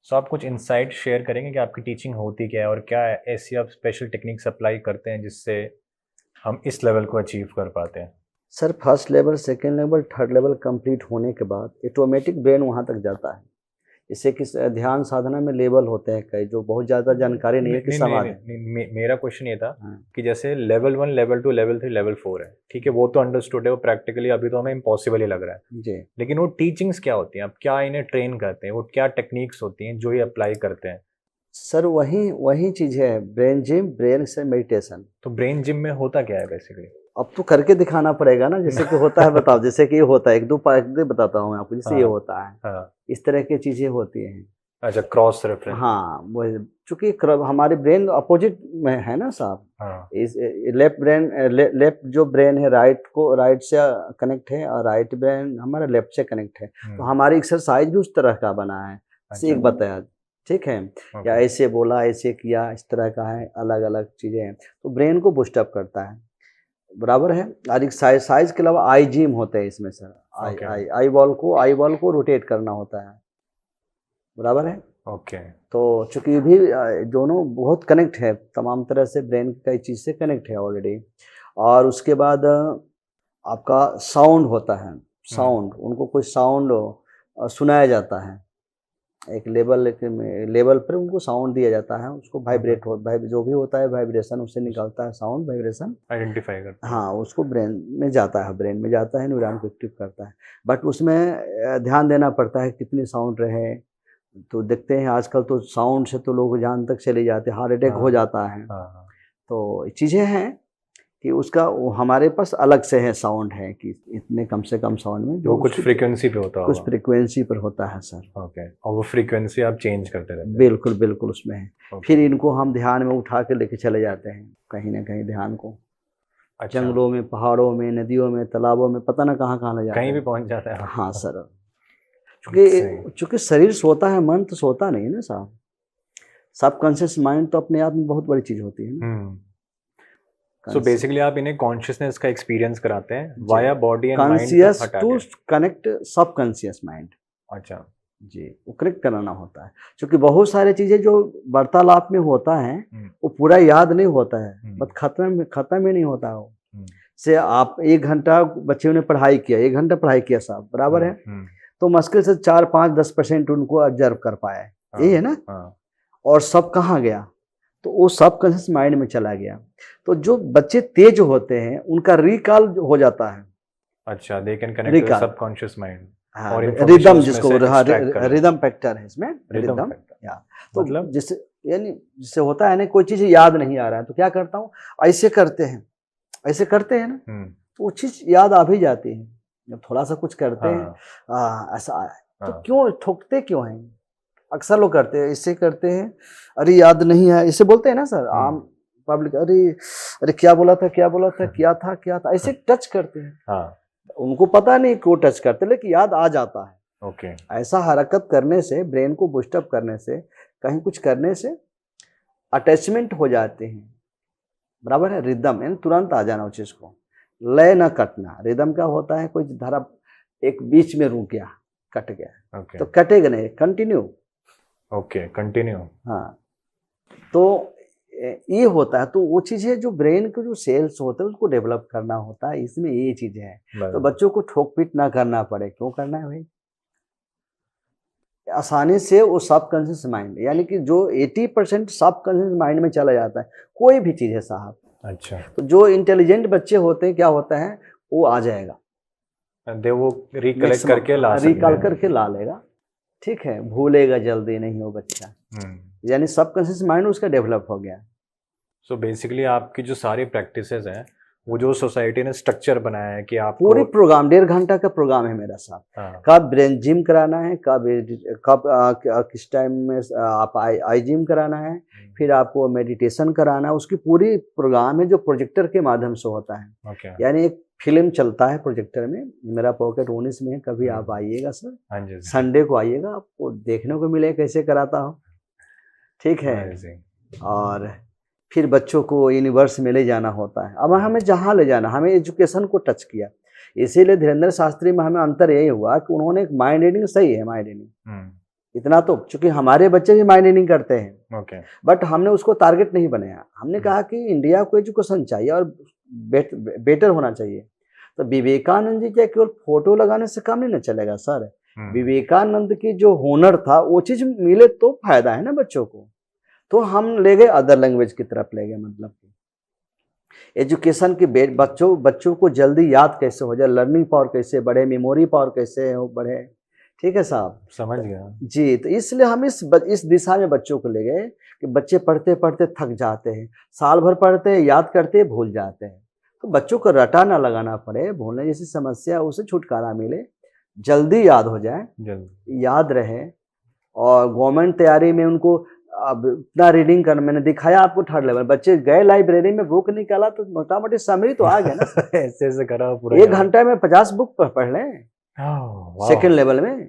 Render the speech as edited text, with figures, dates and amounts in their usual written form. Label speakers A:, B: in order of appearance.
A: सो आप कुछ insight share करेंगे कि आपकी टीचिंग होती क्या है और क्या ऐसी आप स्पेशल टेक्निक्स अप्लाई करते हैं जिससे हम इस लेवल को अचीव कर पाते हैं?
B: Sir first level, second level, third level complete होने के बाद ऑटोमेटिक ब्रेन वहाँ तक जाता है। इससे कि ध्यान साधना में लेवल होते हैं कई, जो बहुत ज़्यादा जानकारी नहीं है कि
A: नहीं नहीं
B: समाज
A: नहीं,
B: है।
A: नहीं मेरा क्वेश्चन ये था
B: हाँ
A: कि जैसे लेवल 1, लेवल 2, लेवल 3, लेवल 4 है, ठीक है, वो तो अंडरस्टूड है, वो प्रैक्टिकली अभी तो हमें इम्पॉसिबल ही लग रहा है।
B: जी
A: लेकिन वो टीचिंग्स क्या होती हैं, आप क्या इन्हें ट्रेन करते हैं, वो क्या टेक्निक्स होती हैं जो ये अप्लाई करते हैं?
B: सर, वही वही चीज़ है, ब्रेन जिम, ब्रेन से मेडिटेशन।
A: तो ब्रेन जिम में होता क्या है बेसिकली?
B: अब तो करके दिखाना पड़ेगा ना, जैसे कि होता है बताओ, जैसे कि ये होता है, एक दो बताता हूँ मैं आपको, जैसे ये
A: हाँ
B: होता है,
A: हाँ।
B: इस तरह की चीज़ें होती हैं।
A: अच्छा, क्रॉस रेफरेंस।
B: हाँ, वो चूँकि हमारे ब्रेन अपोजिट में है ना साहब।
A: हाँ।
B: इस लेफ्ट ब्रेन, लेफ्ट जो ब्रेन है राइट से कनेक्ट है, और राइट ब्रेन हमारा लेफ्ट से कनेक्ट है। तो
A: हम्म।
B: हमारी एक्सरसाइज भी उस तरह का बना है, जैसे
A: अच्छा।
B: एक बताया, ठीक है, या
A: ओके।
B: ऐसे बोला, ऐसे किया, इस तरह का है, अलग अलग चीज़ें हैं, तो ब्रेन को बूस्टअप करता है, बराबर है। और एक साइज के अलावा आई जिम होते हैं इसमें सर। आई
A: ओके।
B: आई आई बॉल को रोटेट करना होता है, बराबर है।
A: ओके।
B: तो चूँकि ये भी दोनों बहुत कनेक्ट है, तमाम तरह से ब्रेन कई चीज़ से कनेक्ट है ऑलरेडी। और उसके बाद आपका साउंड होता है,
A: हम्म।
B: साउंड, उनको कोई साउंड सुनाया जाता है, एक लेवल पर उनको साउंड दिया जाता है, उसको
A: ओके।
B: वाइब्रेट हो जो भी होता है वाइब्रेशन उससे निकलता है, साउंड वाइब्रेशन।
A: आइडेंटिफाई करते हैं।
B: हाँ, उसको ब्रेन में जाता है, न्यूरॉन को एक्टिव करता है। बट उसमें ध्यान देना पड़ता है कितनी साउंड रहे। तो देखते हैं आजकल तो साउंड से तो लोग जान तक चले जाते हैं, हार्ट अटैक
A: हाँ
B: हो जाता है।
A: हाँ हाँ।
B: तो चीज़ें हैं कि उसका हमारे पास अलग से है, साउंड है कि इतने कम से कम साउंड में
A: वो
B: जो
A: कुछ
B: उसकी
A: फ्रीक्वेंसी पे होता
B: कुछ
A: होगा।
B: फ्रिक्वेंसी पर होता है सर।
A: ओके, और वो फ्रीक्वेंसी आप चेंज करते रहते हैं।
B: बिल्कुल बिल्कुल उसमें है। फिर
A: ओके।
B: इनको हम ध्यान में उठा के लेके चले जाते हैं कहीं ना कहीं, ध्यान को
A: अच्छा।
B: जंगलों में, पहाड़ों में, नदियों में, तालाबों में, पता ना कहाँ कहाँ ले जाते
A: कहीं भी
B: हैं।
A: पहुंच जाता है।
B: हाँ सर,
A: सही।
B: चूँकि शरीर सोता है, मन तो सोता नहीं ना साहब। सबकॉन्शियस माइंड तो अपने आप में बहुत बड़ी चीज़ होती है ना।
A: हम्म। सो
B: कॉन्शियस
A: बेसिकली आप इन्हें कॉन्शियसनेस का एक्सपीरियंस कराते हैं
B: जी,
A: वाया बॉडी एंड माइंड का
B: कॉन्शियस
A: हटा
B: टू
A: के।
B: Connect subconscious mind.
A: अच्छा।
B: जी, वो कनेक्ट कराना होता है, क्योंकि बहुत सारी चीज़ें जो वार्तालाप में होता है
A: हम्म।
B: वो पूरा याद नहीं होता है,
A: हम्म।
B: बस खत्म ही नहीं होता वो।
A: हम्म।
B: से आप 1 घंटा बच्चे ने पढ़ाई किया, 1 घंटा पढ़ाई किया साहब, बराबर है,
A: हम्म।
B: तो मुश्किल से 4, 5, 10% उनको ऑब्जर्व कर पाए, यही है
A: हाँ
B: ना?
A: हाँ।
B: और सब कहाँ गया? तो वो सबकॉन्शियस माइंड में चला गया। तो जो बच्चे तेज होते हैं उनका रिकॉल हो जाता है,
A: अच्छा, they can connect to the
B: recall,
A: subconscious mind
B: हाँ,
A: और इंफॉर्मेशन
B: रिदम
A: उसमें
B: जिसको,
A: से
B: हाँ,
A: एक्सट्रैक्ट कर लेते
B: रिदम
A: हैं।
B: फैक्टर है इसमें,
A: रिदम
B: रिदम।
A: फैक्टर।
B: या तो
A: मतलब?
B: जिससे, यानी जिससे होता है ना, कोई चीज़ याद नहीं आ रहा है तो क्या करता हूँ, ऐसे करते हैं, ऐसे करते हैं ना, तो वो चीज़ याद आ भी जाती है। जब थोड़ा सा कुछ करते हैं,
A: हाँ
B: ऐसा है, तो
A: हाँ।
B: क्यों ठोकते क्यों हैं? अक्सर लोग करते हैं, इससे करते हैं, अरे याद नहीं है, इसे बोलते हैं ना सर आम पब्लिक, अरे अरे क्या बोला था, क्या बोला था, क्या था, ऐसे टच करते हैं।
A: हाँ।
B: उनको पता नहीं क्यों टच करते, लेकिन याद आ जाता है।
A: ओके।
B: ऐसा हरकत करने से, ब्रेन को बूस्टअप करने से, कहीं कुछ करने से अटैचमेंट हो जाते हैं, बराबर है। रिदम यानी तुरंत आ जाना उस चीज़ को, लय न कटना। रिदम क्या होता है, कोई धारा एक बीच में रुक गया, कट गया,
A: ओके।
B: तो कटेगा नहीं, कंटिन्यू।
A: Okay, continue.
B: हाँ, तो ये होता है, तो वो चीज़ें जो ब्रेन के जो सेल्स होते हैं उसको डेवलप करना होता है, इसमें ये चीज़ें हैं। तो
A: बराबर।
B: बच्चों को ठोक पीट ना करना पड़े, क्यों करना है भाई, आसानी से वो सबकॉन्शियस माइंड, यानी कि जो 80% सबकॉन्शियस माइंड में चला जाता है, कोई भी चीज़ है साहब।
A: अच्छा।
B: तो जो इंटेलिजेंट बच्चे होते हैं, क्या होता है, वो आ जाएगा,
A: दे वो रिकलेक्ट
B: मैक्सिमम
A: करके ला सकते
B: रिकॉल
A: हैं।
B: करके ला लेगा, ठीक है, भूलेगा जल्दी नहीं वो बच्चा, यानी सबकॉन्शियस माइंड उसका डेवलप हो गया।
A: सो बेसिकली आपकी जो सारी प्रैक्टिसेस हैं, वो जो सोसाइटी ने स्ट्रक्चर बनाया है कि
B: पूरी
A: आपको।
B: प्रोग्राम 1.5 घंटा का प्रोग्राम है मेरा साहब।
A: हाँ।
B: कब ब्रेन जिम कराना है, कब किस टाइम में आप आई जिम कराना है, फिर आपको मेडिटेशन कराना है, उसकी पूरी प्रोग्राम है जो प्रोजेक्टर के माध्यम से होता है।
A: ओके।
B: यानी एक फिल्म चलता है प्रोजेक्टर में, मेरा पॉकेट 19 में है, कभी आप आइएगा सर,
A: हाँ जी।
B: संडे को आइएगा, आपको देखने को मिलेगा कैसे कराता हो, ठीक है।
A: अमेजिंग।
B: और फिर बच्चों को यूनिवर्स में ले जाना होता है। अब हमें जहाँ ले जाना, हमें एजुकेशन को टच किया, इसीलिए धीरेन्द्र शास्त्री में हमें अंतर यही हुआ कि उन्होंने एक माइंड रीडिंग, सही है माइंड रीडिंग, इतना तो, चूंकि हमारे बच्चे भी मायने नहीं करते हैं,
A: ओके।
B: बट हमने उसको टारगेट नहीं बनाया। हमने कहा कि इंडिया को एजुकेशन चाहिए और बेटर होना चाहिए। तो विवेकानंद जी क्या केवल फोटो लगाने से काम नहीं ना चलेगा सर। विवेकानंद की जो हुनर था वो चीज मिले तो फायदा है ना बच्चों को। तो हम ले गए अदर लैंग्वेज की तरफ ले गए, मतलब एजुकेशन की बच्चों को जल्दी याद कैसे हो जाए, लर्निंग पावर कैसे बढ़े, मेमोरी पावर कैसे बढ़े। ठीक है साहब,
A: समझ गया
B: जी। तो इसलिए हम इस दिशा में बच्चों को ले गए कि बच्चे पढ़ते पढ़ते थक जाते हैं, साल भर पढ़ते हैं, याद करते हैं, भूल जाते हैं। तो बच्चों को रटा ना लगाना पड़े, भूलने जैसी समस्या उसे छुटकारा मिले, जल्दी याद हो जाए,
A: जल्दी
B: याद रहे। और गवर्नमेंट तैयारी में उनको अब इतना रीडिंग करना, मैंने दिखाया आपको थर्ड लेवल, बच्चे गए लाइब्रेरी में, बुक निकाला तो मोटा मोटी समरी तो आ गया ना।
A: ऐसे करा पूरा
B: 1 घंटा में 50 बुक पढ़ लें
A: वाह।
B: सेकेंड लेवल में।